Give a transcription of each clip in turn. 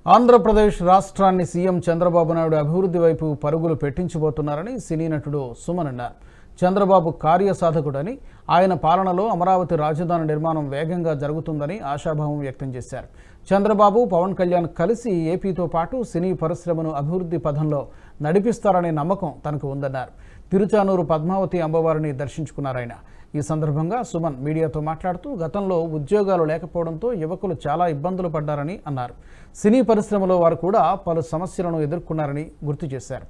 ఆంధ్రప్రదేశ్ రాష్ట్రాన్ని సీఎం చంద్రబాబు నాయుడు అభివృద్ధి వైపు పరుగులు పెట్టించబోతున్నారని సినీ నటుడు సుమన్ అన్నారు. చంద్రబాబు కార్యసాధకుడని, ఆయన పాలనలో అమరావతి రాజధాని నిర్మాణం వేగంగా జరుగుతుందని ఆశాభావం వ్యక్తం చేశారు. చంద్రబాబు, పవన్ కళ్యాణ్ కలిసి ఏపీతో పాటు సినీ పరిశ్రమను అభివృద్ధి పథంలో నడిపిస్తారనే నమ్మకం తనకు ఉందన్నారు. తిరుచానూరు పద్మావతి అమ్మవారిని దర్శించుకున్నారాయన. ఈ సందర్భంగా సుమన్ మీడియాతో మాట్లాడుతూ గతంలో ఉద్యోగాలు లేకపోవడంతో యువకులు చాలా ఇబ్బందులు పడ్డారని అన్నారు. సినీ పరిశ్రమలో వారు కూడా పలు సమస్యలను ఎదుర్కొన్నారని గుర్తు చేశారు.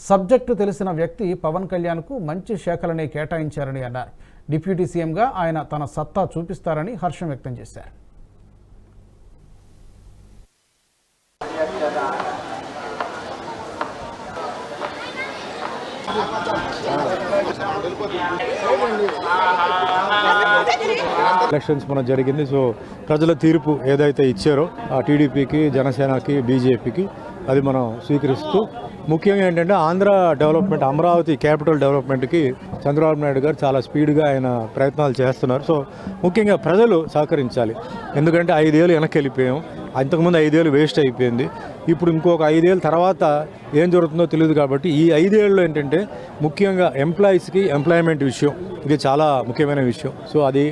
సబ్జెక్టు తెలిసిన వ్యక్తి పవన్ కళ్యాణ్కు మంచి శాఖలనే కేటాయించారని అన్నారు. డిప్యూటీ సీఎంగా ఆయన తన సత్తా చూపిస్తారని హర్షం వ్యక్తం చేశారు. ఎలక్షన్స్ మన జరిగింది. సో ప్రజల తీర్పు ఏదైతే ఇచ్చారో ఆ టీడీపీకి, జనసేనకి, బీజేపీకి అది మనం స్వీకరిస్తూ ముఖ్యంగా ఏంటంటే ఆంధ్ర డెవలప్మెంట్, అమరావతి క్యాపిటల్ డెవలప్మెంట్కి చంద్రబాబు నాయుడు గారు చాలా స్పీడ్గా ఆయన ప్రయత్నాలు చేస్తున్నారు. సో ముఖ్యంగా ప్రజలు సహకరించాలి. ఎందుకంటే 5 ఏళ్ళు వెనక్కి వెళ్ళిపోయాం. అంతకుముందు 5 ఏళ్ళు వేస్ట్ అయిపోయింది. ఇప్పుడు ఇంకొక 5 ఏళ్ళ తర్వాత ఏం జరుగుతుందో తెలియదు. కాబట్టి ఈ 5 ఏళ్ళలో ఏంటంటే ముఖ్యంగా ఎంప్లాయీస్కి ఎంప్లాయ్మెంట్ విషయం ఇది చాలా ముఖ్యమైన విషయం. సో అది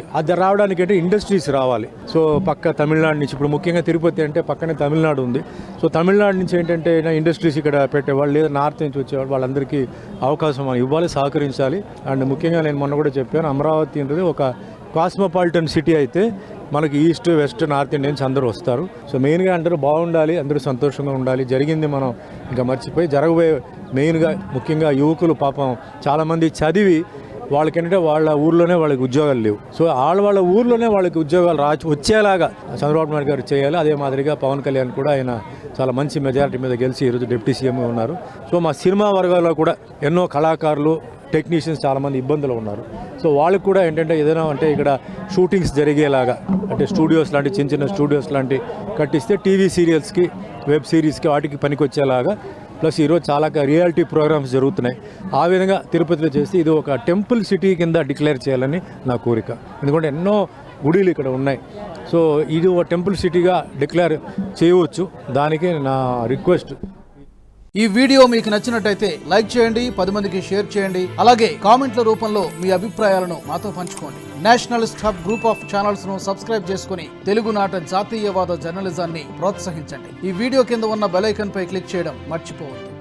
రావడానికి అంటే ఇండస్ట్రీస్ రావాలి. సో పక్క తమిళనాడు నుంచి, ఇప్పుడు ముఖ్యంగా తిరుపతి అంటే పక్కనే తమిళనాడు ఉంది. సో తమిళనాడు నుంచి ఏంటంటే ఇండస్ట్రీస్ ఇక్కడ పెట్టేవాళ్ళు, లేదా నార్త్ నుంచి వచ్చేవాళ్ళు, వాళ్ళందరికీ అవకాశం ఇవ్వాలి, సహకరించాలి. అండ్ ముఖ్యంగా నేను మొన్న కూడా చెప్పాను, అమరావతి అనేది ఒక కాస్మోపాలిటన్ సిటీ అయితే మనకి ఈస్ట్, వెస్ట్, నార్త్ ఇండియన్స్ అందరూ వస్తారు. సో మెయిన్గా అందరూ బాగుండాలి, అందరూ సంతోషంగా ఉండాలి. జరిగింది మనం ఇంకా మర్చిపోయి జరగబోయే మెయిన్గా ముఖ్యంగా యువకులు పాపం చాలామంది చదివి వాళ్ళకేంటంటే వాళ్ళ ఊర్లోనే వాళ్ళకి ఉద్యోగాలు లేవు. సో వాళ్ళ ఊర్లోనే వాళ్ళకి ఉద్యోగాలు వచ్చేలాగా చంద్రబాబు నాయుడు గారు చేయాలి. అదే మాదిరిగా పవన్ కళ్యాణ్ కూడా ఆయన చాలా మంచి మెజారిటీ మీద గెలిచి ఈరోజు డిప్యూటీ సీఎంగా ఉన్నారు. సో మా సినిమా వర్గాల్లో కూడా ఎన్నో కళాకారులు, టెక్నీషియన్స్ చాలామంది ఇబ్బందులు ఉన్నారు. సో వాళ్ళకి కూడా ఏంటంటే ఏదైనా అంటే ఇక్కడ షూటింగ్స్ జరిగేలాగా అంటే స్టూడియోస్ లాంటి చిన్న చిన్న స్టూడియోస్ లాంటి కట్టిస్తే టీవీ సీరియల్స్కి, వెబ్ సిరీస్కి వాటికి పనికొచ్చేలాగా, ప్లస్ ఈరోజు చాలా రియాలిటీ ప్రోగ్రామ్స్ జరుగుతున్నాయి. ఆ విధంగా తిరుపతిలో చేసి ఇది ఒక టెంపుల్ సిటీ కింద డిక్లేర్ చేయాలని నా కోరిక. ఎందుకంటే ఎన్నో గుడిలు ఇక్కడ ఉన్నాయి. సో ఇది ఒక టెంపుల్ సిటీగా డిక్లేర్ చేయవచ్చు. దానికి నా రిక్వెస్ట్. ఈ వీడియో మీకు నచ్చినట్టయితే లైక్ చేయండి, 10 మందికి షేర్ చేయండి. అలాగే కామెంట్ల రూపంలో మీ అభిప్రాయాలను మాతో పంచుకోండి. Nationalist hub group of channels ను సబ్స్క్రైబ్ చేసుకుని తెలుగునాట జాతీయవాద జర్నలిజాన్ని ప్రోత్సహించండి. ఈ వీడియో కింద ఉన్న బెల్ ఐకాన్ పై క్లిక్ చేయడం మర్చిపోవద్దు.